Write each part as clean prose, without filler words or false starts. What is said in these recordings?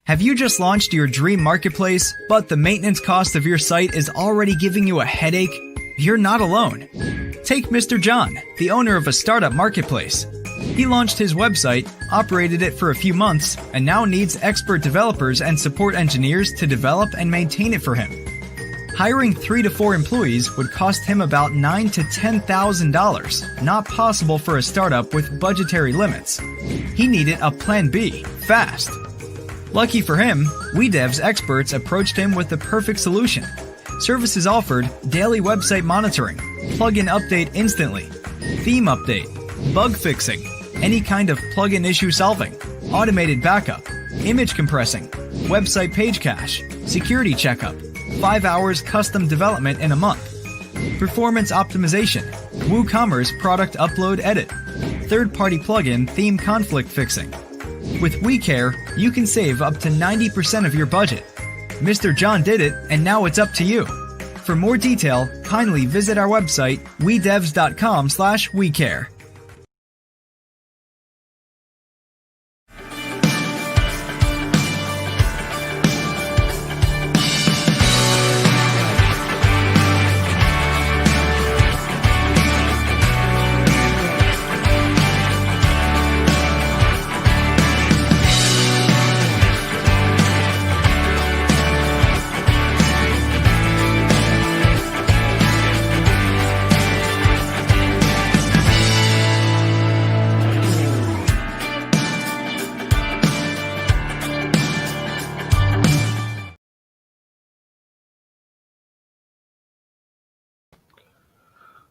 Have you just launched your dream marketplace, but the maintenance cost of your site is already giving you a headache? You're not alone. Take Mr. John, the owner of a startup marketplace. He launched his website, operated it for a few months, and now needs expert developers and support engineers to develop and maintain it for him. Hiring 3 to 4 employees would cost him about $9,000 to $10,000, not possible for a startup with budgetary limits. He needed a plan B, fast. Lucky for him, weDevs experts approached him with the perfect solution. Services offered: daily website monitoring, plugin update instantly, theme update, bug fixing, any kind of plugin issue solving, automated backup, image compressing, website page cache, security checkup, 5 hours custom development in a month, performance optimization, WooCommerce product upload edit, third-party plugin theme conflict fixing. With weCare, you can save up to 90% of your budget. Mr. John did it, and now it's up to you. For more detail, kindly visit our website, weDevs.com/weCare.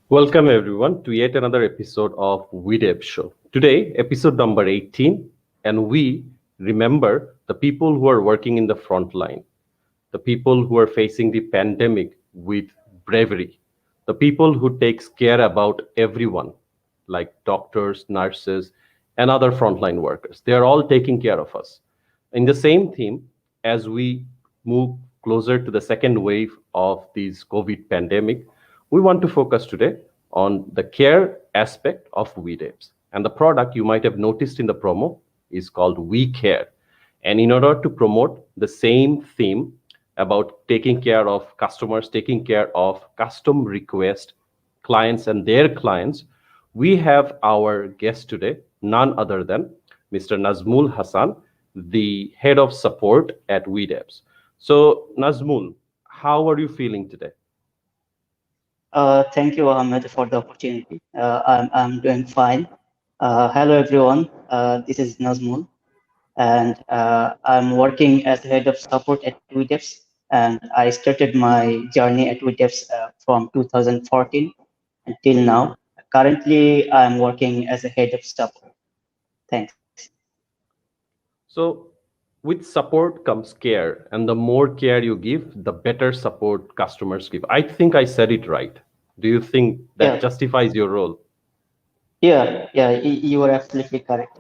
Welcome everyone to yet another episode of weDevs Show. Today, episode number 18, and we remember the people who are working in the front line, the people who are facing the pandemic with bravery, the people who takes care about everyone, like doctors, nurses, and other frontline workers. They are all taking care of us. In the same theme, as we move closer to the second wave of this COVID pandemic, we want to focus today on the care aspect of weDevs. And the product you might have noticed in the promo is called weCare. And in order to promote the same theme about taking care of customers, taking care of custom request clients and their clients, we have our guest today, none other than Mr. Nazmul Hassan, the head of support at weDevs. So Nazmul, how are you feeling today? Thank you, Ahmed, for the opportunity. I'm doing fine. Hello, everyone. This is Nazmul, and I'm working as head of support at weDevs. And I started my journey at weDevs from 2014 until now. Currently, I'm working as a head of support. Thanks. So with support comes care, and the more care you give, the better support customers give. I think I said it right. Do you think that justifies your role? Yeah, you are absolutely correct.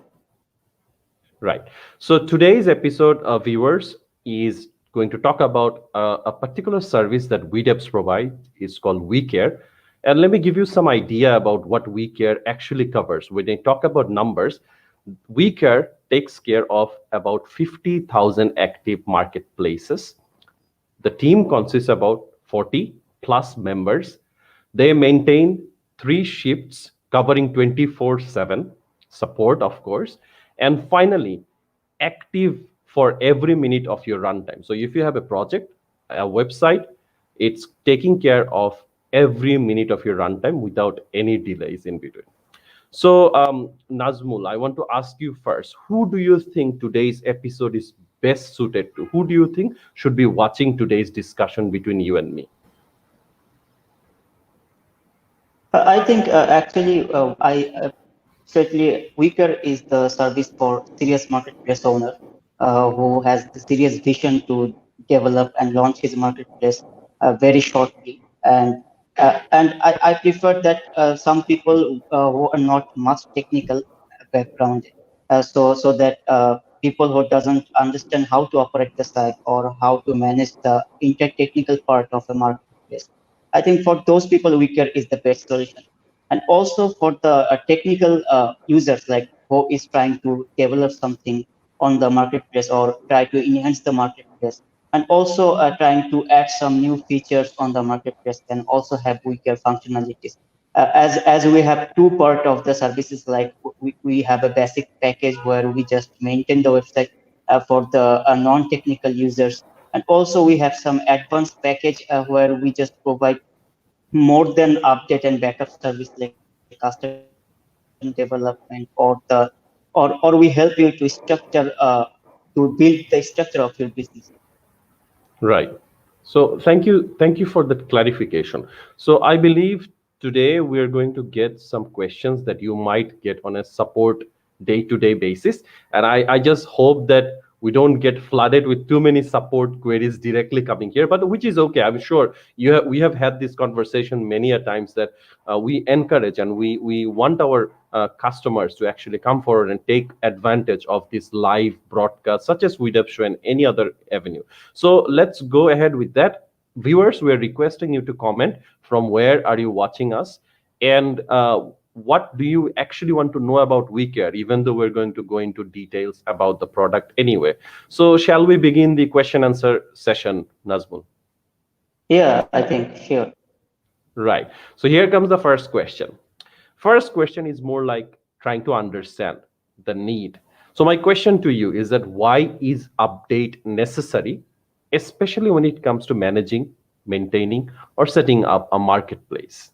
Right. So today's episode of viewers is going to talk about a particular service that weDevs provide. It's called weCare. And let me give you some idea about what weCare actually covers. When they talk about numbers, weCare takes care of about 50,000 active marketplaces. The team consists about 40 plus members. They maintain 3 shifts covering 24/7 support, of course, and finally active for every minute of your runtime. So if you have a project, a website, it's taking care of every minute of your runtime without any delays in between. So Nazmul, I want to ask you first, who do you think today's episode is best suited to? Who do you think should be watching today's discussion between you and me? I think actually, certainly weCare is the service for serious marketplace owner who has the serious vision to develop and launch his marketplace very shortly. And I prefer that some people who are not much technical background, so that people who doesn't understand how to operate the site or how to manage the inter-technical part of a marketplace. I think for those people, weCare is the best solution. And also for the technical users, like who is trying to develop something on the marketplace or try to enhance the marketplace. And also trying to add some new features on the marketplace can also have weaker functionalities. As we have two part of the services, like we have a basic package where we just maintain the website for the non-technical users. And also we have some advanced package where we just provide more than update and backup service like custom development or we help you to structure to build the structure of your business. Right. So thank you for that clarification. So I believe today we are going to get some questions that you might get on a support day-to-day basis, and I just hope that we don't get flooded with too many support queries directly coming here, but which is okay. I'm sure we have had this conversation many a times that we encourage and we want our customers to actually come forward and take advantage of this live broadcast, such as weDev Show and any other avenue. So let's go ahead with that. Viewers, we are requesting you to comment from where are you watching us, and what do you actually want to know about weCare, even though we're going to go into details about the product anyway. So shall we begin the question answer session, Nazmul? Yeah, I think sure. Right. So here comes the first question. First question is more like trying to understand the need. So my question to you is that why is update necessary, especially when it comes to managing, maintaining, or setting up a marketplace?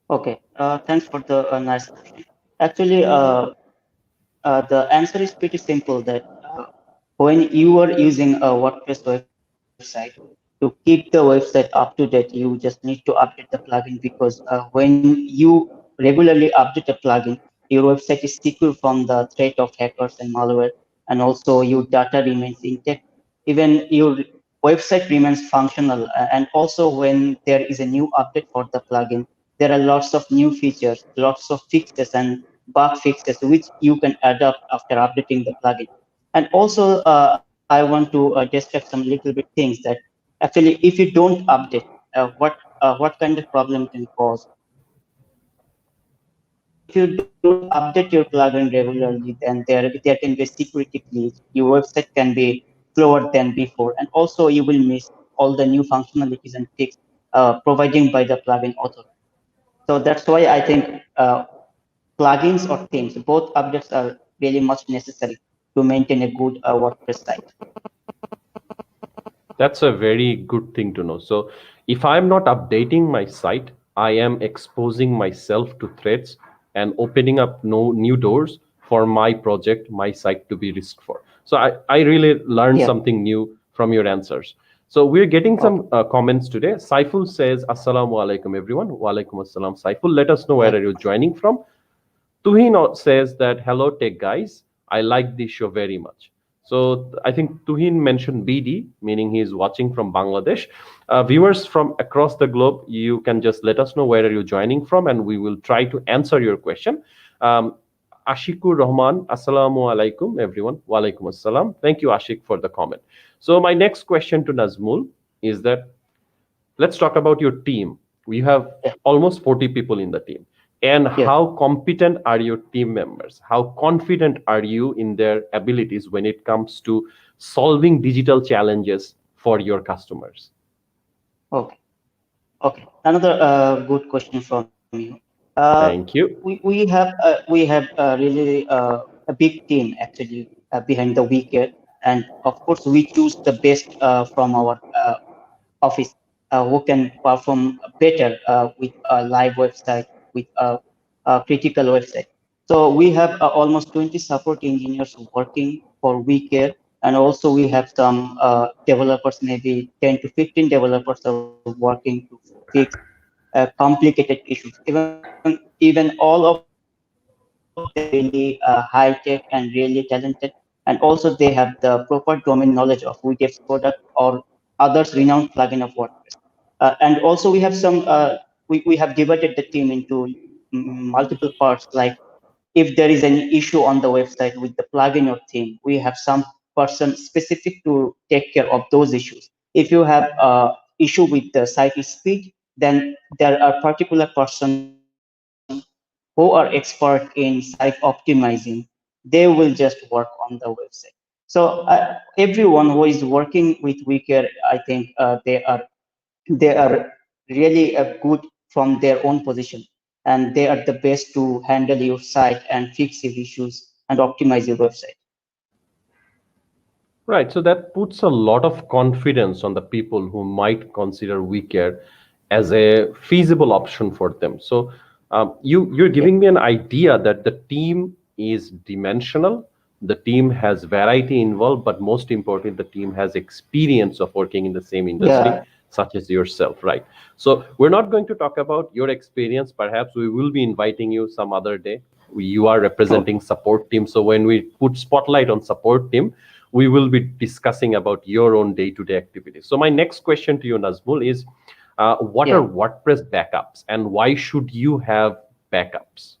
Okay, thanks for the nice question. Actually, the answer is pretty simple that when you are using a WordPress website, to keep the website up to date, you just need to update the plugin because when you regularly update a plugin, your website is secure from the threat of hackers and malware, and also your data remains intact. Even your website remains functional. And also, when there is a new update for the plugin, there are lots of new features, lots of fixes and bug fixes which you can adapt after updating the plugin. And also, I want to discuss some little bit things that actually, if you don't update, what kind of problem can cause? If you don't update your plugin regularly, then there can be a security glitch. Your website can be slower than before, and also you will miss all the new functionalities and fix providing by the plugin author. So that's why I think plugins or themes, both updates are really much necessary to maintain a good WordPress site. That's a very good thing to know. So if I'm not updating my site, I am exposing myself to threats and opening up no new doors for my project, my site to be risked for. So I really learned Yeah. something new from your answers. So we're getting Okay. some comments today. Saiful says, Assalamu alaikum, everyone. Wa alaikum assalam. Saiful, let us know where Well, are you joining from. Tuhin says that, hello, tech guys. I like this show very much. So I think Tuhin mentioned BD, meaning he's watching from Bangladesh. Viewers from across the globe, you can just let us know where are you joining from, and we will try to answer your question. Ashikur Rahman, Assalamu alaikum, everyone. Wa alaikum assalam. Thank you, Ashik, for the comment. So my next question to Nazmul is that let's talk about your team. We have yeah. almost 40 people in the team. And Yeah. how competent are your team members? How confident are you in their abilities when it comes to solving digital challenges for your customers? Okay. Okay. Another good question from you. Thank you. We have really a big team actually behind the weCare, and of course we choose the best from our office who can perform better with a live website, with a critical website. So we have almost 20 support engineers working for weCare, and also we have some developers, maybe 10 to 15 developers are working to fix complicated issues. Even all of them are really high tech and really talented, and also they have the proper domain knowledge of weDevs product or others renowned plugin of WordPress. And also we have some we have divided the team into multiple parts. Like if there is any issue on the website with the plugin or theme, we have some person specific to take care of those issues. If you have issue with the site speed, then there are particular person who are expert in site optimizing. they will just work on the website. So everyone who is working with weCare, I think they are really good from their own position, and they are the best to handle your site and fix your issues and optimize your website. Right. So that puts a lot of confidence on the people who might consider WeCare as a feasible option for them. So you're Yeah, giving me an idea that the team is dimensional, the team has variety involved, but most importantly, the team has experience of working in the same industry, yeah, such as yourself, right? So we're not going to talk about your experience. Perhaps we will be inviting you some other day. You are sure. representing support team, so when we put spotlight on support team, we will be discussing about your own day-to-day activities. So my next question to you, Nazmul, is what are Yeah. WordPress backups and why should you have backups?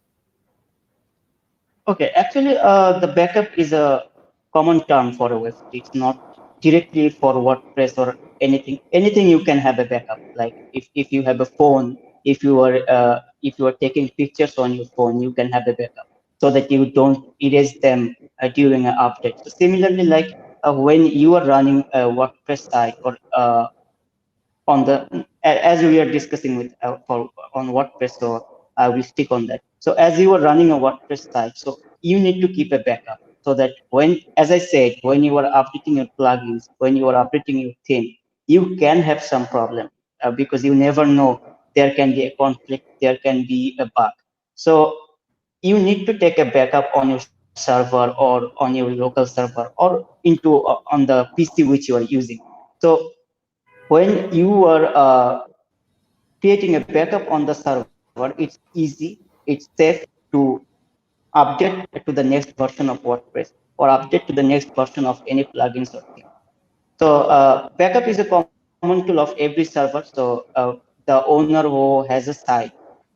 Okay, actually, the backup is a common term for a website. It's not directly for WordPress or anything. Anything you can have a backup. Like if you have a phone, if you are taking pictures on your phone, you can have a backup so that you don't erase them during an update. So similarly, like when you are running a WordPress site or on the as we are discussing with for on WordPress, so I will stick on that. So as you are running a WordPress site, so you need to keep a backup so that when, as I said, when you are updating your plugins, when you are updating your theme, you can have some problem because you never know. There can be a conflict, there can be a bug. So you need to take a backup on your server or on your local server or into on the PC which you are using. So when you are creating a backup on the server, it's easy, it's safe to update to the next version of WordPress or update to the next version of any plugins or theme. So backup is a common tool of every server. So the owner who has a site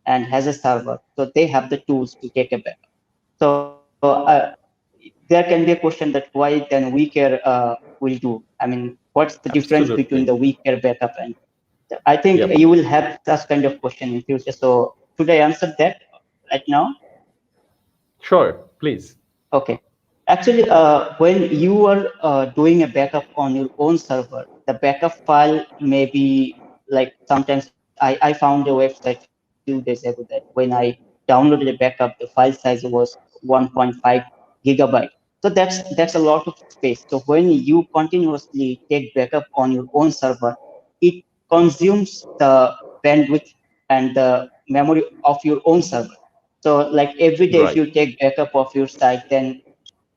and has a server, so they have the tools to take a backup. So there can be a question that why then weCare will do. I mean, what's the difference between the Absolutely. weCare backup and I think Yep. you will have such kind of question in future. So should I answer that right now? Sure, please. Okay. Actually, when you are doing a backup on your own server, the backup file may be like sometimes I found a website few days ago that when I downloaded a backup, the file size was 1.5 gigabyte. So that's a lot of space. So when you continuously take backup on your own server, it consumes the bandwidth and the memory of your own server. So like every day, if Right. you take backup of your site, then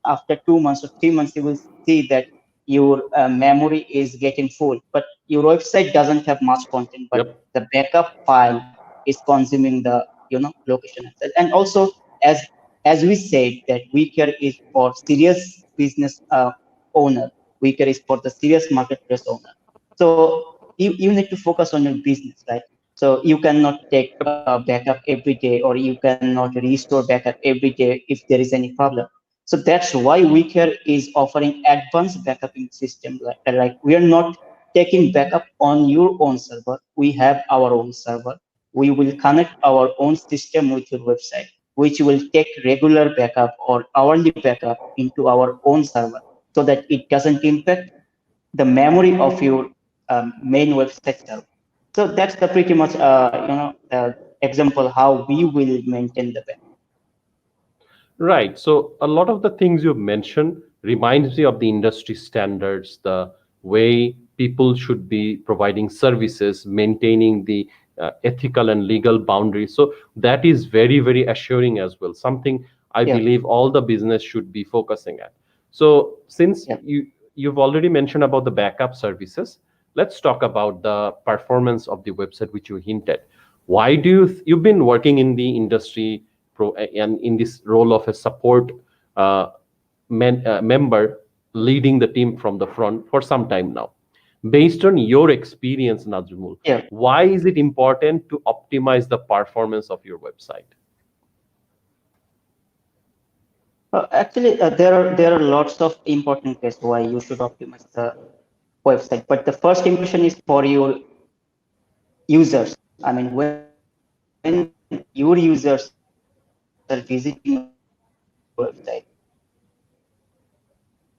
after 2 months or 3 months, you will see that your memory is getting full, but your website doesn't have much content, but Yep. the backup file is consuming the location access. And also, as as we said, that weCare is for serious business owner. weCare is for the serious marketplace owner. So you need to focus on your business, right? So you cannot take backup every day, or you cannot restore backup every day if there is any problem. So that's why weCare is offering advanced backupping system. Like we are not taking backup on your own server. We have our own server. We will connect our own system with your website, which will take regular backup or hourly backup into our own server so that it doesn't impact the memory of your main website server. So that's the pretty much example how we will maintain the backup. Right. So a lot of the things you've mentioned reminds me of the industry standards, the way people should be providing services, maintaining the ethical and legal boundaries. So that is very, very assuring as well. Something I Yeah, believe all the business should be focusing at. So since yeah. you've already mentioned about the backup services, let's talk about the performance of the website, which you hinted. Why do you've been working in the industry and in this role of a support uh, member leading the team from the front for some time now. Based on your experience, Nazmul, Yeah. why is it important to optimize the performance of your website? Actually, there are lots of important ways why you should optimize the website. But the first impression is for your users. I mean, when your users are visiting your website, they will feel comfortable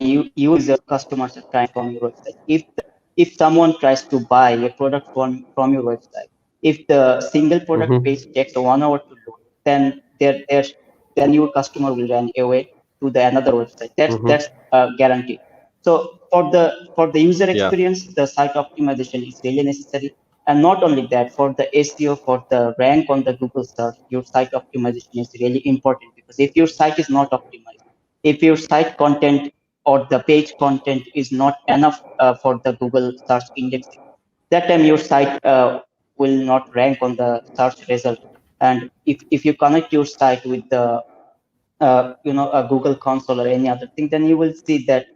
user customers are trying from your website. If someone tries to buy a product from your website, if the single product Mm-hmm. page takes 1 hour to load, then your customer will run away to the another website. Mm-hmm. That's guaranteed. So for the user Yeah. experience, the site optimization is really necessary. And not only that, for the SEO, for the rank on the Google search, your site optimization is really important, because if your site is not optimized, if your site content or the page content is not enough for the Google search indexing, that time your site will not rank on the search result. And if you connect your site with the a Google console or any other thing, then you will see that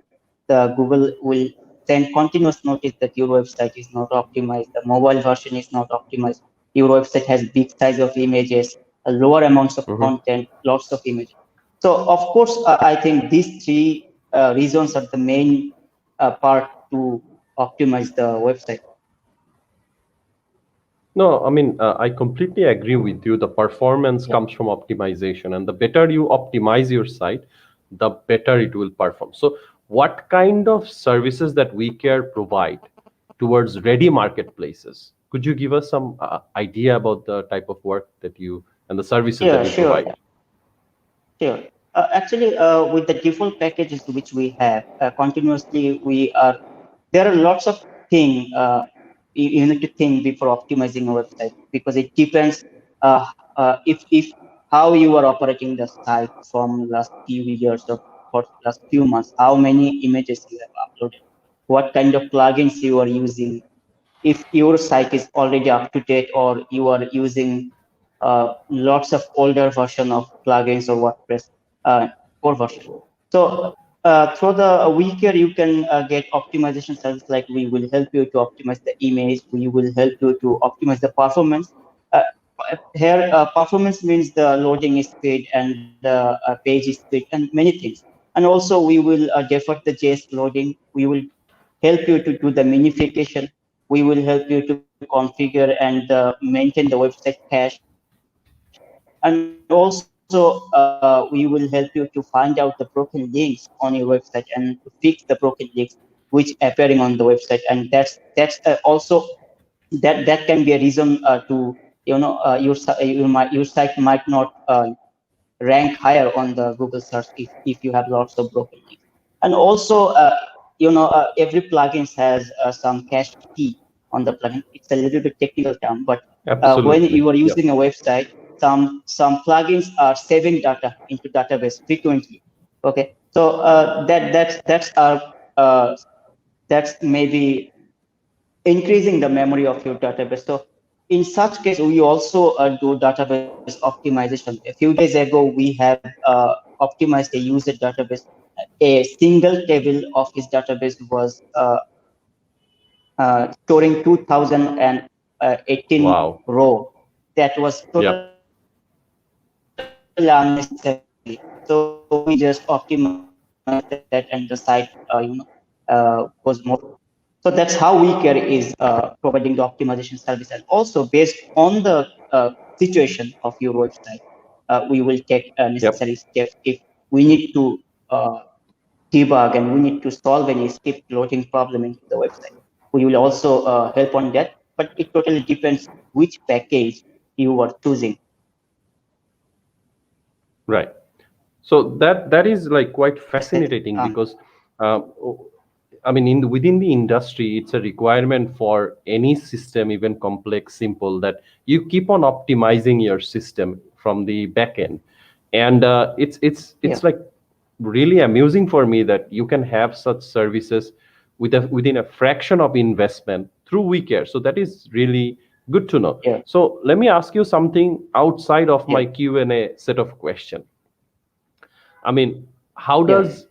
the Google will send continuous notice that your website is not optimized, the mobile version is not optimized, your website has big size of images, a lower amounts of Mm-hmm. content, lots of images. So of course, I think these three reasons are the main part to optimize the website. No, I mean, I completely agree with you. The performance Yeah. comes from optimization, and the better you optimize your site, the better it will perform. So, what kind of services that weCare provide towards ready marketplaces? Could you give us some idea about the type of work that you and the services that Yeah, you sure. provide? Sure. Actually, with the default packages which we have, continuously there are lots of things you need to think before optimizing a website, because it depends if how you are operating the site from last few years or for last few months, how many images you have uploaded, what kind of plugins you are using, if your site is already up to date or you are using lots of older version of plugins or WordPress core version. So through the weCare, you can get optimization service, like we will help you to optimize the image, we will help you to optimize the performance. Uh, Here, performance means the loading speed and the page speed and many things. And also we will defer the JS loading. We will help you to do the minification. We will help you to configure and maintain the website cache. And also we will help you to find out the broken links on your website and to fix the broken links which appearing on the website. And that's also that can be a reason to your site might not rank higher on the Google search if you have lots of broken links. And also, every plugin has some cache key on the plugin. It's a little bit technical term, but when Absolutely. you are Yeah. using a website, some plugins are saving data into database frequently. Okay, so uh, that's maybe increasing the memory of your database. So in such case, we also do database optimization. A few days ago, we have optimized a user database. A single table of his database was storing 2018 Wow. row. That was totally Yep. unnecessary. So we just optimized that, and the site, was more performant. So that's how weCare is providing the optimization service. And also based on the situation of your website, we will take necessary Yep. steps if we need to uh, debug and we need to solve any script loading problem into the website. We will also help on that, but it totally depends which package you are choosing. Right. So that is like quite That's it. fascinating because uh, I mean, within the industry, it's a requirement for any system, even complex, simple, that you keep on optimizing your system from the back end, and it's Yeah, like really amusing for me that you can have such services within a fraction of investment through weCare. So that is really good to know. yeah, So let me ask you something outside of my yeah, Q&A set of questions. I mean, how yeah. does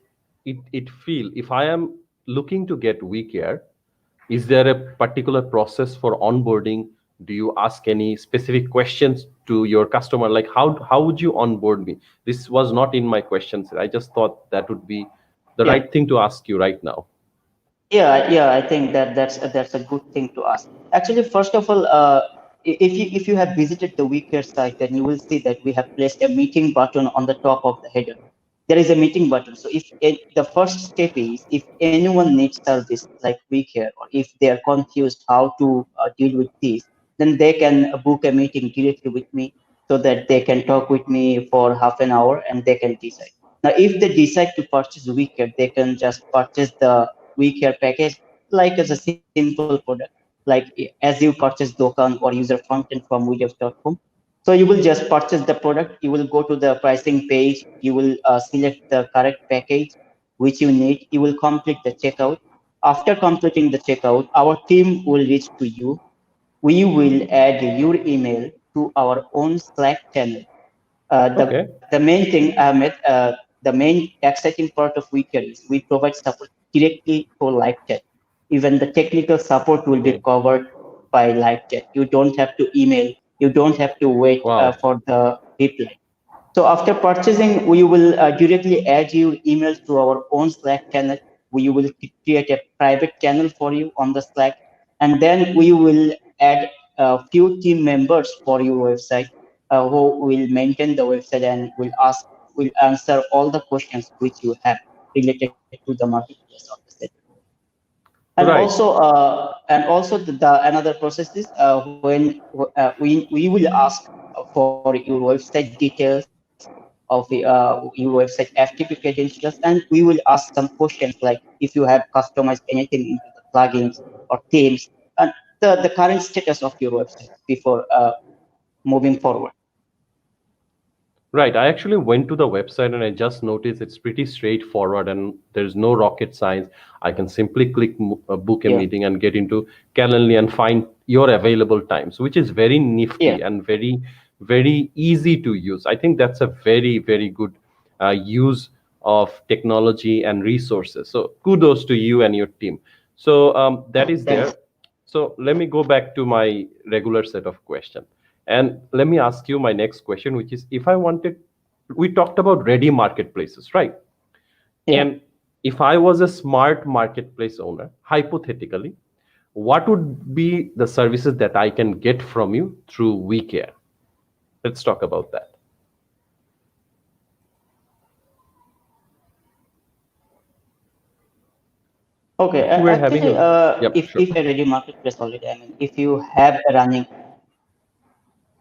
it feel if I am looking to get weCare? Is there a particular process for onboarding? Do you ask any specific questions to your customer? Like how would you onboard me? This was not in my questions. I just thought that would be the Yeah, right thing to ask you right now. yeah. I think that's a good thing to ask. Actually, first of all, if you have visited the weCare site, then you will see that we have placed a meeting button on the top of the header. there is a meeting button. So the first step is, if anyone needs service like WeCare, or if they are confused how to deal with this, then they can book a meeting directly with me, so that they can talk with me for half an hour and they can decide. Now, if they decide to purchase WeCare, they can just purchase the WeCare package like as a simple product, like as you purchase Dokan or user frontend from weDevs.com. So you will just purchase the product. You will go to the pricing page. You will select the correct package which you need. You will complete the checkout. After completing the checkout, our team will reach to you. We will add your email to our own Slack channel. The Okay. main thing, Ahmed, the main exciting part of weCare is we provide support directly through live chat. Even the technical support will be Okay. covered by live chat. You don't have to email. You don't have to wait Wow. for the reply. So after purchasing, we will directly add your email to our own Slack channel. We will create a private channel for you on the Slack, and then we will add a few team members for your website, who will maintain the website and will answer all the questions which you have related to the marketplace of the site. Right. And also the another process is, when we will ask for your website details of your website FTP credentials, and we will ask some questions like if you have customized anything into the plugins or themes, and the current status of your website before moving forward. Right. I actually went to the website and I just noticed it's pretty straightforward and there's no rocket science. I can simply click book a Yeah, meeting and get into Calendly and find your available times, which is very nifty yeah, and very, very easy to use. I think that's a very, very good use of technology and resources. So kudos to you and your team. So that is there. thanks. So let me go back to my regular set of questions. And let me ask you my next question, which is if I wanted, we talked about ready marketplaces, right? Yeah. And if I was a smart marketplace owner, hypothetically, what would be the services that I can get from you through weCare? Let's talk about that. Okay, We're having actually, a, yep, sure. if a ready marketplace already, I mean, if you have a running,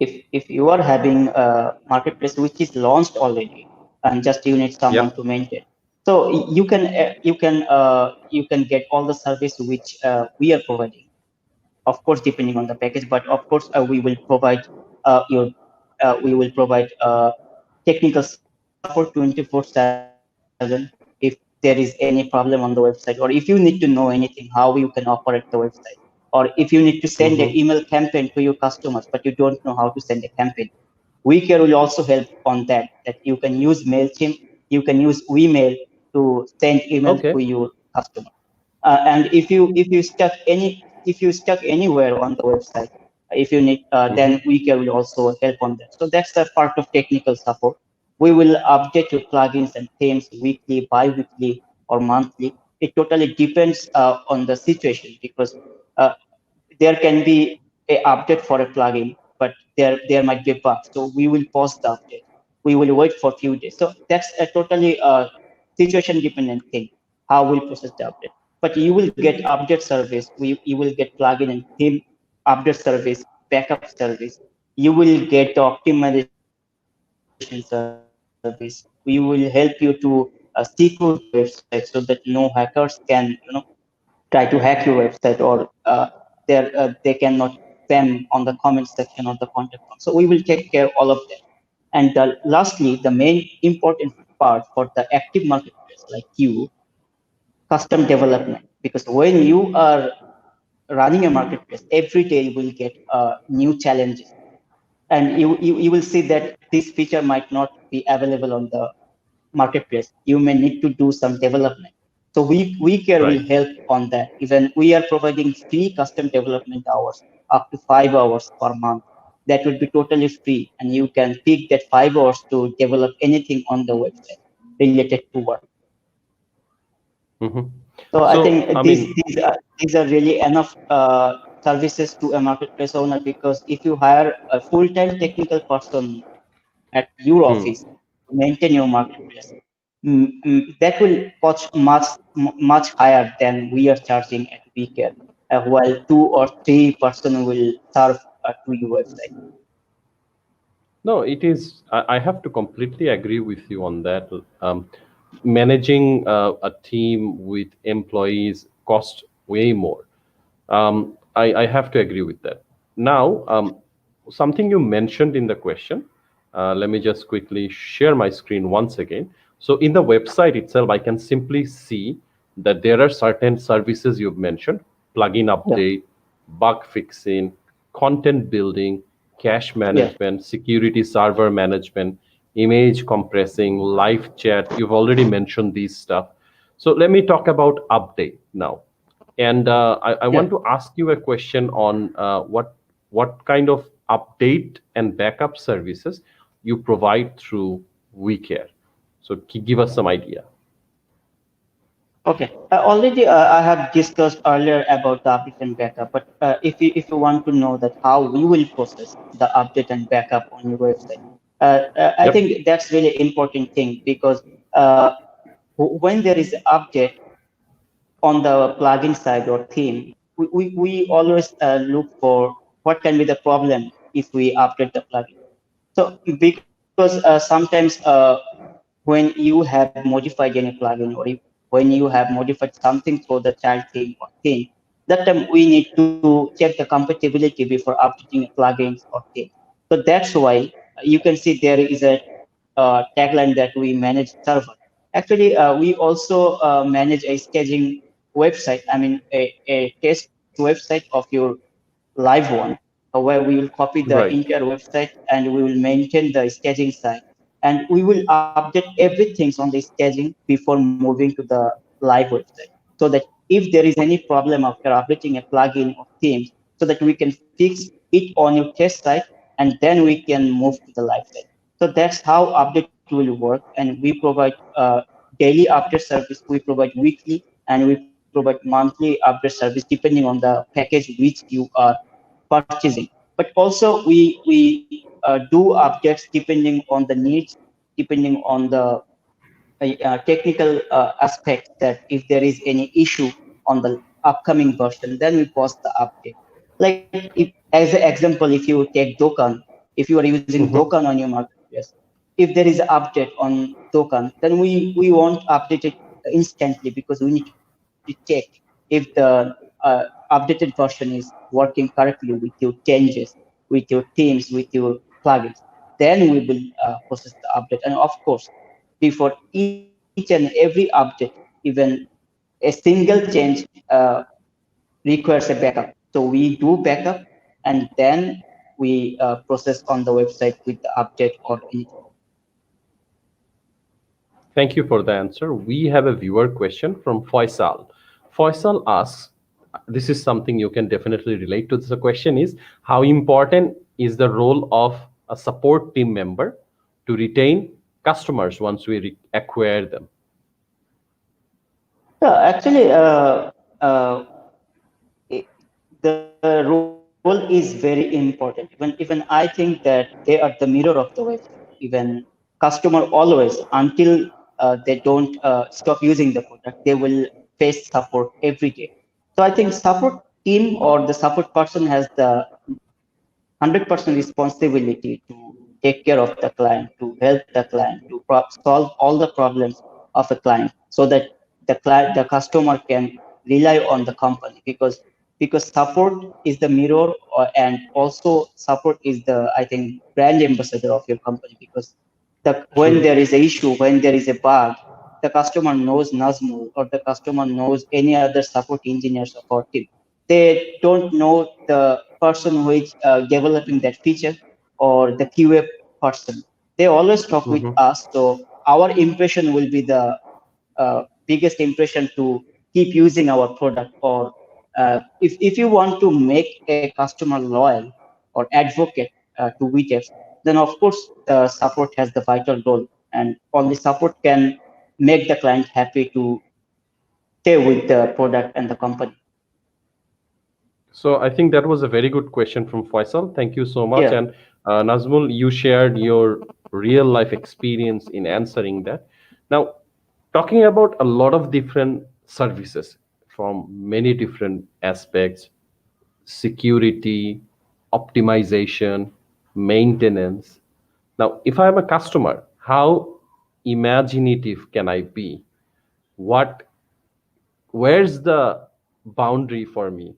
if you are having a marketplace which is launched already, and just you need someone Yep. to maintain, so you can get all the service which we are providing, of course depending on the package, but of course your we will provide technical support 24/7 if there is any problem on the website, or if you need to know anything how you can operate the website, or if you need to send an email Mm-hmm. campaign to your customers but you don't know how to send a campaign. WeCare will also help on that. That you can use Mailchimp, you can use email to send email Okay. to your customer. And if you stuck anywhere on the website, if you need, Mm-hmm. then WeCare will also help on that. So that's the part of technical support. We will update your plugins and themes weekly, bi-weekly, or monthly. It totally depends on the situation, because uh, there can be a update for a plugin, but there might be a bug. So we will pause the update. We will wait for a few days. So that's a totally situation dependent thing, how we'll process the update. But you will get update service. You will get plugin and theme update service, backup service. You will get the optimization service. We will help you to secure the website so that no hackers can, try to hack your website, or they cannot spam on the comment section or the contact form. So we will take care of all of that. And lastly, the main important part for the active marketplace like you, custom development. Because when you are running a marketplace, every day you will get new challenges, and you will see that this feature might not be available on the marketplace. You may need to do some development. So WeCare Right. will help on that. Even we are providing free custom development hours, up to 5 hours per month. That will be totally free, and you can pick that 5 hours to develop anything on the website related to work. Mm-hmm. So I So, think I mean, these are really enough services to a marketplace owner, because if you hire a full-time technical person at your hmm, office to maintain your marketplace, that will cost much higher than we are charging at weCare, while 2 or 3 person will serve to your website. No, it is. I have to completely agree with you on that. Managing a team with employees cost way more. I have to agree with that. Now, something you mentioned in the question, let me just quickly share my screen once again. So, in the website itself, I can simply see that there are certain services you've mentioned: plugin Yeah, update, bug fixing, content building, cache yeah, management, security server management, image compressing, live chat. You've already mentioned these stuff. So, let me talk about update now. And I yeah. want to ask you a question on what kind of update and backup services you provide through weCare. So give us some idea. Okay. Already, I have discussed earlier about the update and backup, but if you want to know that how we will process the update and backup on your website, I Yep. think that's really important thing because uh, when there is update on the plugin side or theme, we always look for what can be the problem if we update the plugin. So because sometimes when you have modified any plugin or when you have modified something for the child theme or theme, that time we need to check the compatibility before updating plugins or theme. So that's why you can see there is a tagline that we manage server. Actually, we also manage a staging website. I mean, a test website of your live one, where we will copy the Right. entire website and we will maintain the staging side. And we will update everything on the staging before moving to the live website. So that if there is any problem after updating a plugin or themes, so that we can fix it on your test site and then we can move to the live site. So that's how update will work. And we provide daily update service, we provide weekly, and we provide monthly update service depending on the package which you are purchasing. But also we do updates depending on the needs, depending on the technical aspect, that if there is any issue on the upcoming version, then we post the update. Like if, as an example, if you take Dokan, if you are using Mhm. Dokan on your marketplace, if there is an update on Dokan, then we won't update it instantly because we need to check if the updated version is working correctly with your changes, with your themes, with your plugins. Then we will process the update. And of course, before each and every update, even a single change requires a backup. So we do backup and then we process on the website with the update or anything. Thank you for the answer. We have a viewer question from Faisal. Faisal asks, this is something you can definitely relate to. The question is, how important is the role of a support team member to retain customers once we acquire them? Yeah, actually, i- the role is very important. Even I think that they are the mirror of the website. Even customer always, until they don't stop using the product, they will face support every day. So I think support team or the support person has the 100% responsibility to take care of the client, to help the client, to solve all the problems of a client, so that the customer can rely on the company, because support is the mirror, and also support is the, I think, brand ambassador of your company, because when True. there is a issue, when there is a bug, the customer knows Nazmul or the customer knows any other support engineers of our team. They don't know the person who is developing that feature or the QA person. They always talk with Mhm. us. So our impression will be the biggest impression to keep using our product. Or if you want to make a customer loyal or advocate to weDevs, then of course support has the vital role, and only support can make the client happy to stay with the product and the company. So I think that was a very good question from Faisal. Thank you so much. Yeah. And Nazmul, you shared your real life experience in answering that. Now, talking about a lot of different services from many different aspects: security, optimization, maintenance. Now, if I'm a customer, how imaginative can I be? What, where's the boundary for me?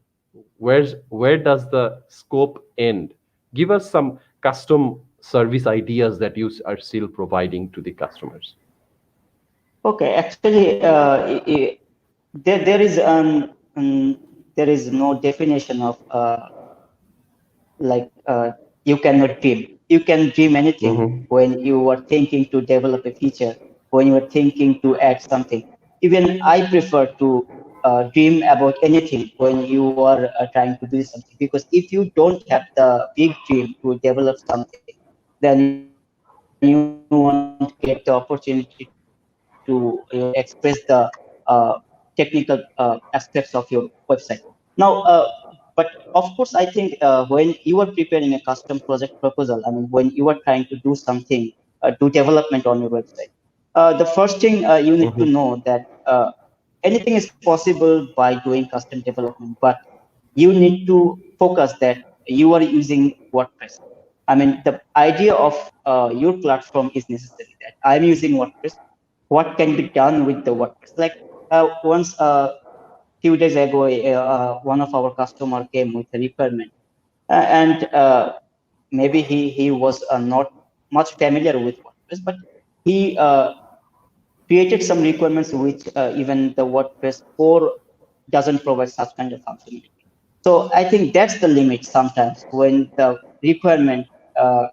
Where does the scope end? Give us some custom service ideas that you are still providing to the customers. Okay, actually, there is there is no definition of like you cannot dream. You can dream anything Mm-hmm. when you are thinking to develop a feature, when you are thinking to add something. Even I prefer to dream about anything when you are trying to build something, because if you don't have the big dream to develop something, then you won't get the opportunity to express the technical aspects of your website. Now, but of course, I think when you are preparing a custom project proposal, I mean, when you are trying to do something, do development on your website, the first thing you need to Mm-hmm. know that anything is possible by doing custom development, but you need to focus that you are using WordPress. I mean, the idea of your platform is necessary that I'm using WordPress. What can be done with the WordPress? Like once few days ago, one of our customer came with a requirement, and maybe he was not much familiar with WordPress, but he created some requirements which even the WordPress core doesn't provide such kind of functionality. So I think that's the limit sometimes when the requirement uh,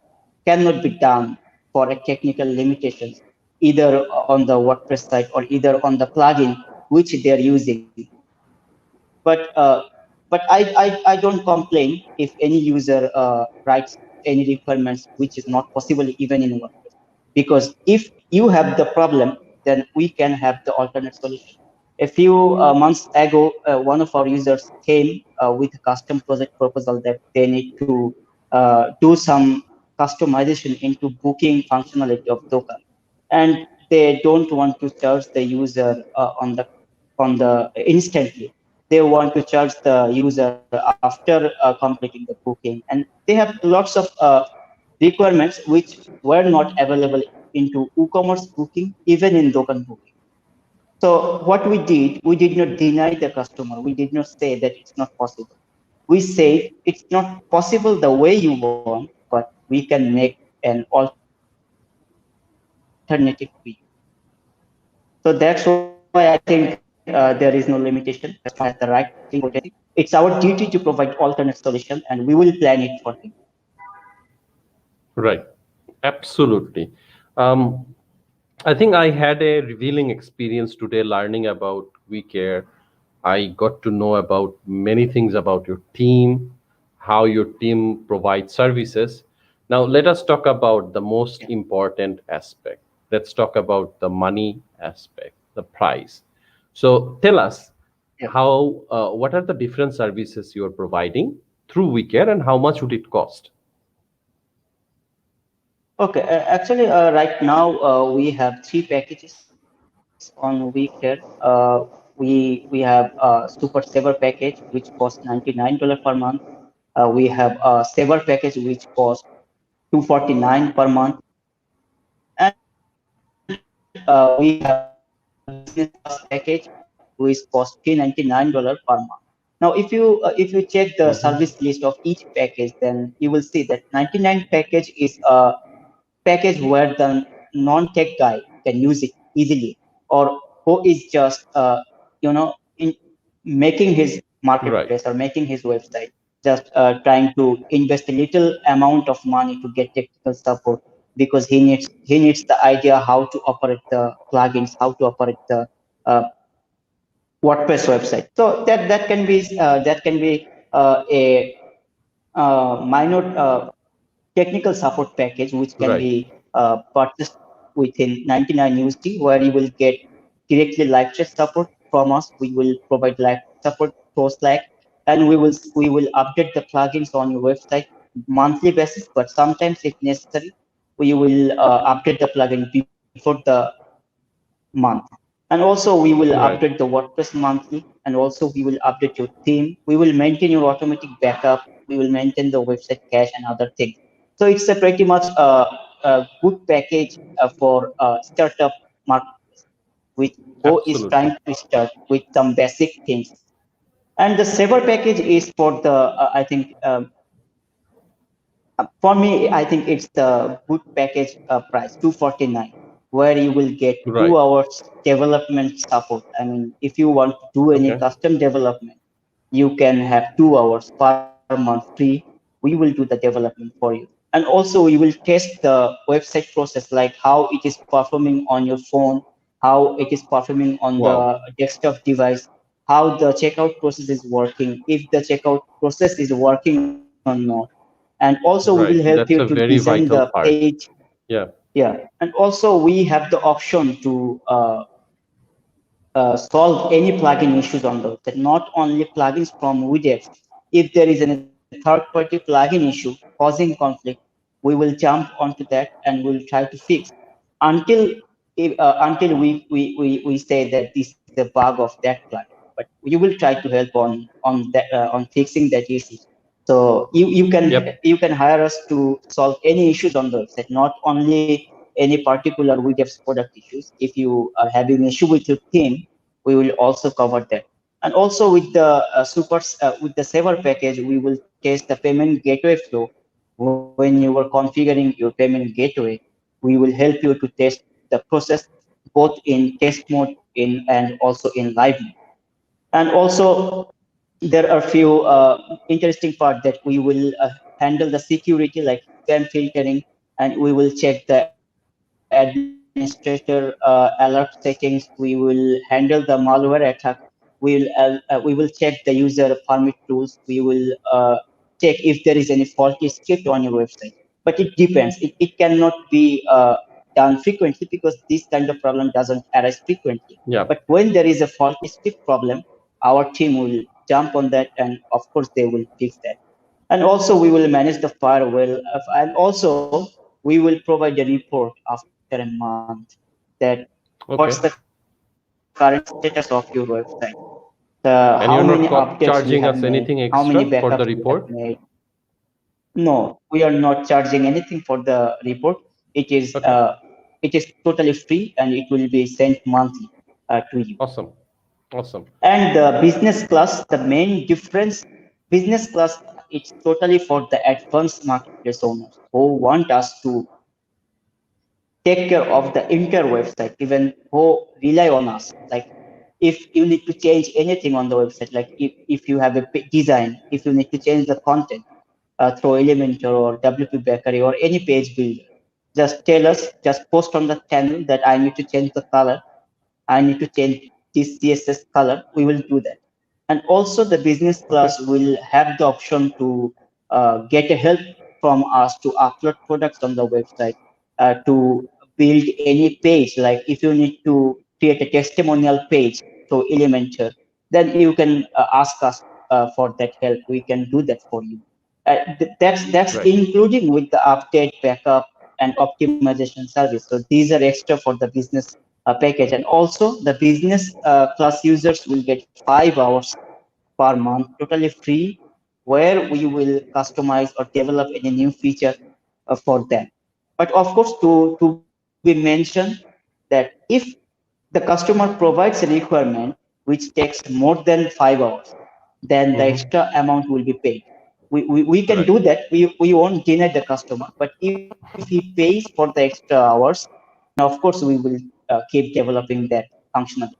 cannot be done for a technical limitations, either on the WordPress side or either on the plugin which they're using. But I don't complain if any user writes any requirements which is not possible even in WordPress. Because if you have the problem, then we can have the alternate solution. A few months ago, one of our users came with a custom project proposal that they need to do some customization into booking functionality of Docker, and they don't want to charge the user on the instantly. They want to charge the user after completing the booking, and they have lots of requirements which were not available into WooCommerce booking, even in Docker booking. So what we did not deny the customer. We did not say that it's not possible. We say it's not possible the way you want, but we can make an alternative for you. So that's why I think there is no limitation. As long as the right thing for testing, it's our duty to provide alternate solution, and we will plan it for him. Right. Absolutely. Um, I think I had a revealing experience today learning about WeCare. I got to know about many things about your team, how your team provides services. Now, let us talk about the most Yeah. important aspect. Let's talk about the money aspect, the price. So, tell us Yeah. what are the different services you are providing through WeCare and how much would it cost? Okay. Actually, right now we have three packages on WeCare. We have Super Saver package which costs $99 per month. We have a Saver package which costs 249 per month, and we have a Business Plus package which costs $399 per month. Now, if you check the service list of Mhm. each package, then you will see that 99 package is a package where the non-tech guy can use it easily, or who is just in making his Right. marketplace or making his website, just trying to invest a little amount of money to get technical support, because he needs the idea how to operate the plugins, how to operate the uh, WordPress website. So that can be a minor technical support package which can Right. be purchased within 99 USD, where you will get directly live chat support from us. We will provide live support through Slack, and we will update the plugins on your website monthly basis. But sometimes, if necessary, we will update the plugin before the month. And also we will Right. update the WordPress monthly, and also we will update your theme. We will maintain your automatic backup. We will maintain the website cache and other things. So it's a pretty much a good package for startup marketplace, which Go is Absolutely. trying to start with some basic things. And the saver package is for the I think for me, I think it's the good package price, 249, where you will get Right. 2 hours development support. I mean, if you want to do any Okay. custom development, you can have 2 hours per month free. We will do the development for you. And also, we will test the website process, like how it is performing on your phone, how it is performing on Wow. the desktop device, how the checkout process is working, if the checkout process is working or not. And also we will help Right. you to That's a design very the vital page. part. Yeah. Yeah, and also we have the option to solve any plugin issues on the website, not only plugins from weDevs. If there is any third-party plugin issue causing conflict, we will jump onto that and we'll try to fix until until we say that this is a bug of that plugin. But we will try to help on that on fixing that issues. So Yep. you can hire us to solve any issues on the website, not only any particular weDevs product issues. If you are having issue with your theme, we will also cover that. And also with the with the saver package, we will test the payment gateway flow when you are configuring your payment gateway. We will help you to test the process both in test mode in and also in live mode. And also there are few interesting part that we will handle the security like spam filtering, and we will check the administrator alert settings. We will handle the malware attack. We will check the user permit rules. We will check if there is any faulty script on your website. But it depends. It cannot be done frequently because this kind of problem doesn't arise frequently. Yeah. But when there is a faulty script problem, our team will jump on that, and of course they will fix that. And also we will manage the firewall, and also we will provide a report after a month that what's the current Okay. status of your website, how many updates you have And you're made, not how many charging us backups you anything have extra made. for the report? No, we are not charging anything for the report. Okay. It is totally free, and it will be sent monthly to you. Awesome. Awesome. And the business class, the main difference, business class, it's totally for the advanced marketplace owners who want us to take care of the entire website, even who rely on us. Like if you need to change anything on the website, like if you have a design, if you need to change the content through Elementor or WP Bakery or any page builder, just tell us, just post on the channel that I need to change the color, I need to change this CSS color, we will do that. And also the business Okay. class will have the option to get a help from us to upload products on the website, to build any page. Like if you need to create a testimonial page through Elementor, then you can ask us for that help. We can do that for you. That's Right. including with the update, backup, and optimization service. So these are extra for the business package. And also the business class users will get 5 hours per month, totally free, where we will customize or develop any new feature for them. But of course, to be mentioned that if the customer provides a requirement which takes more than 5 hours, then the Mm-hmm. extra amount will be paid. We can Right. do that. We won't deny the customer, but if he pays for the extra hours, then of course we will keep developing that functionality.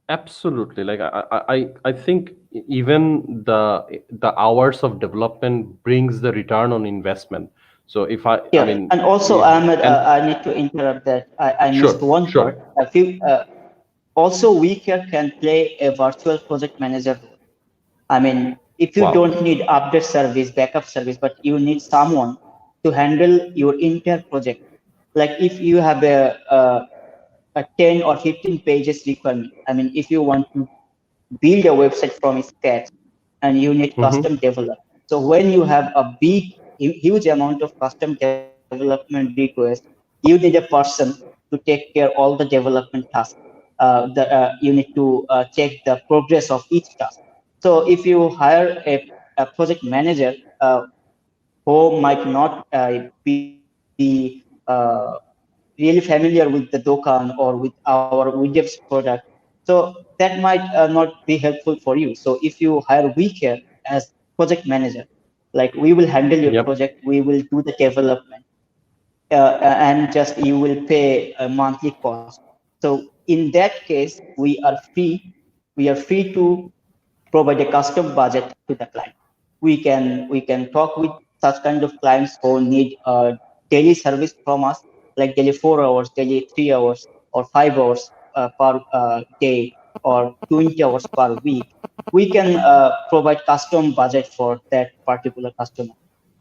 Absolutely. Like I think even the hours of development brings the return on investment. So if I Yeah, mean, and also yeah, Ahmed, and I need to interrupt that. I missed sure, one sure. part. I feel also weCare can play a virtual project manager role. I mean, if you Wow. don't need update service, backup service, but you need someone to handle your entire project. Like if you have a 10 or 15 pages requirement. I mean, if you want to build a website from scratch and you need Mm-hmm. custom development. So when you have a huge amount of custom development requests, you need a person to take care all the development tasks. you need to check the progress of each task. So if you hire a project manager who might not be really familiar with the Dokan or with our weDevs product, so that might not be helpful for you. So if you hire weCare as project manager, like we will handle your Yep. project, we will do the development, and just you will pay a monthly cost. So in that case, we are free to provide a custom budget to the client. We can talk with such kind of clients who need daily service from us, like daily 4 hours, daily 3 hours, or 5 hours per day, or 20 hours per week. We can provide custom budget for that particular customer.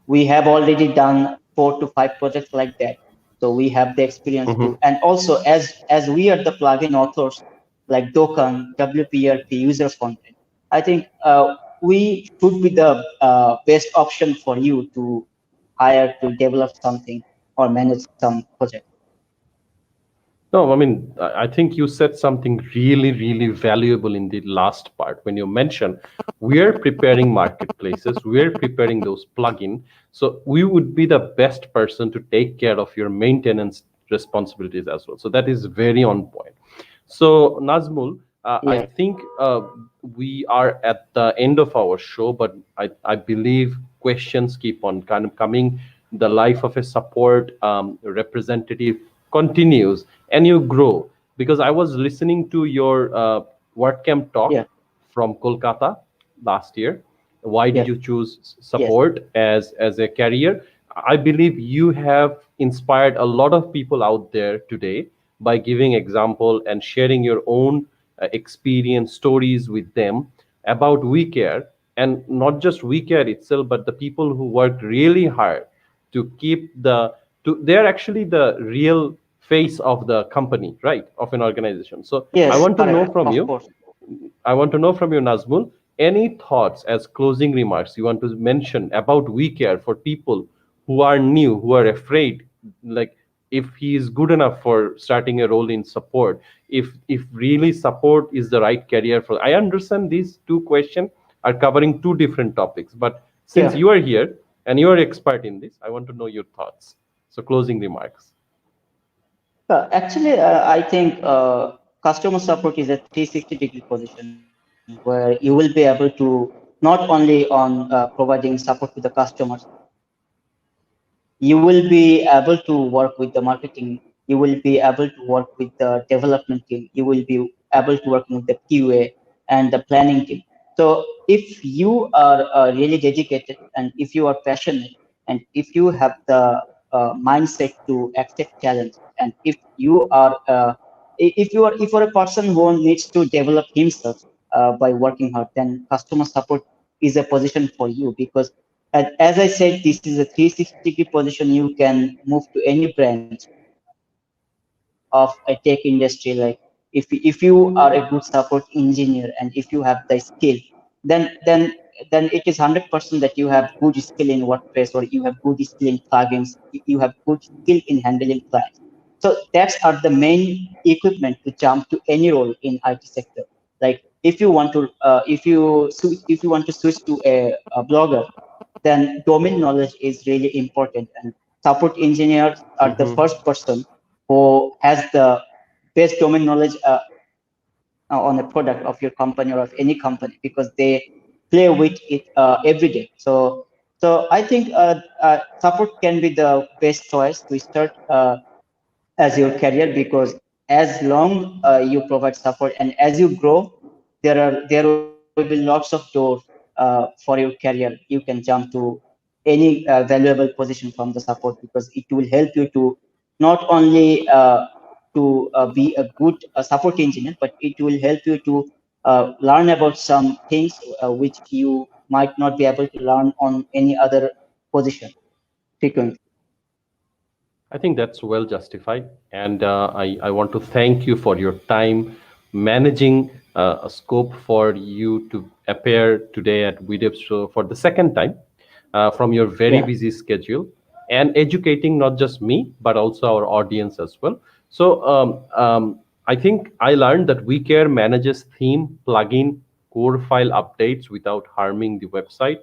We have already done 4 to 5 projects like that, so we have the experience Hmm. too. And also, as we are the plugin authors, like Dokan, WPRP, user content, I think we should be the best option for you to hire to develop something or manage some project. No, I mean, I think you said something really, really valuable in the last part when you mentioned we're preparing marketplaces, we're preparing those plugin. So we would be the best person to take care of your maintenance responsibilities as well. So that is very on point. So Nazmul, I Yeah, think we are at the end of our show, but I believe questions keep on kind of coming. The life of a support representative continues and you grow. Because I was listening to your WordCamp talk yeah, from Kolkata last year. Why did yes, you choose yes, support as a career? I believe you have inspired a lot of people out there today by giving example and sharing your own experience stories with them about WeCare, and not just WeCare itself, but the people who worked really hard to keep the to they're actually the real face of the company, right, of an organization. So I yes, want to know correct, from of you, course. Nazmul, any thoughts as closing remarks you want to mention about WeCare for people who are new, who are afraid, like if he is good enough for starting a role in support, if really support is the right career for. I understand these two questions are covering two different topics, but since Yeah. you are here and you are expert in this, I want to know your thoughts. So closing remarks. Actually, I think customer support is a 360-degree position where you will be able to not only on providing support to the customers, you will be able to work with the marketing, you will be able to work with the development team, you will be able to work with the QA and the planning team. So if you are really dedicated, and if you are passionate, and if you have the mindset to accept challenge, and if you are a person who needs to develop himself by working hard, then customer support is a position for you. Because as I said, this is a 360-degree position. You can move to any branch of a tech industry. Like if you are a good support engineer, and if you have the skill, then it is 100% that you have good skill in WordPress, or you have good skill in plugins, you have good skill in handling clients. So that's are the main equipment to jump to any role in IT sector. Like if you want to switch to a blogger, then domain knowledge is really important, and support engineers are the Hmm. first person who has the best domain knowledge on a product of your company or of any company, because they play with it every day. So I think support can be the best choice to start as your career, because as long you provide support and as you grow, there will be lots of doors for your career. You can jump to any valuable position from the support, because it will help you to not only be a good support engineer, but it will help you to learn about some things which you might not be able to learn on any other position frequently. I think that's well justified. And I want to thank you for your time managing a scope for you to appear today at WeDevs Show for the second time from your very Yeah. busy schedule and educating not just me, but also our audience as well. So I think I learned that weCare manages theme, plugin, core file updates without harming the website.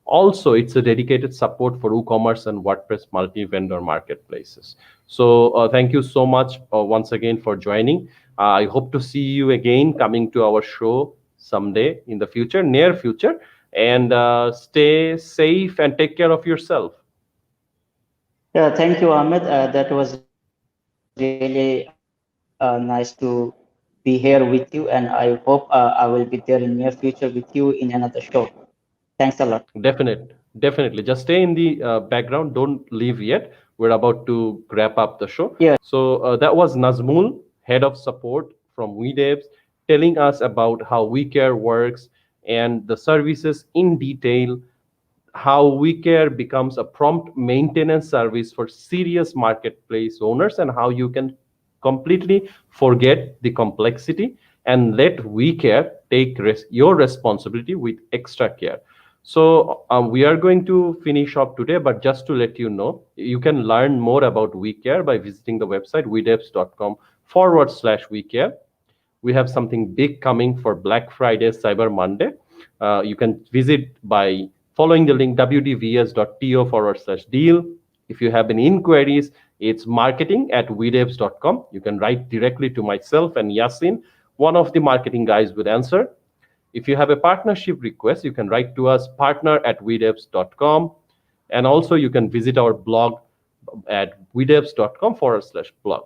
Also, it's a dedicated support for WooCommerce and WordPress multi-vendor marketplaces. So thank you so much once again for joining. I hope to see you again coming to our show someday in the future, near future. And stay safe and take care of yourself. Yeah, thank you, Ahmed. That was really nice to be here with you, and I hope I will be there in near future with you in another show. Thanks a lot. Definitely. Just stay in the background. Don't leave yet. We're about to wrap up the show. Yeah, So that was Nazmul, head of support from weDevs, telling us about how weCare works and the services in detail, how weCare becomes a prompt maintenance service for serious marketplace owners, and how you can completely forget the complexity and let weCare take your responsibility with extra care. So we are going to finish up today, but just to let you know, you can learn more about weCare by visiting the website wedevs.com/weCare. We have something big coming for Black Friday, Cyber Monday. You can visit by following the link wdvs.to/deal. If you have any inquiries, it's marketing@wedevs.com. You can write directly to myself and Yasin. One of the marketing guys would answer. If you have a partnership request, you can write to us partner@wedevs.com. And also you can visit our blog at wedevs.com/blog.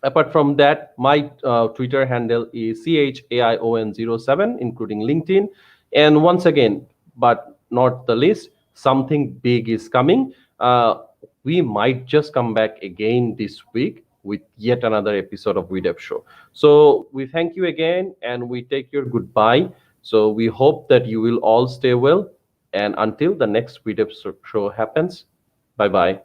Apart from that, my Twitter handle is CHAION07, including LinkedIn. And once again, but not the least, something big is coming. We might just come back again this week with yet another episode of weDev Show. So we thank you again and we take your goodbye. So we hope that you will all stay well. And until the next weDev Show happens, bye-bye.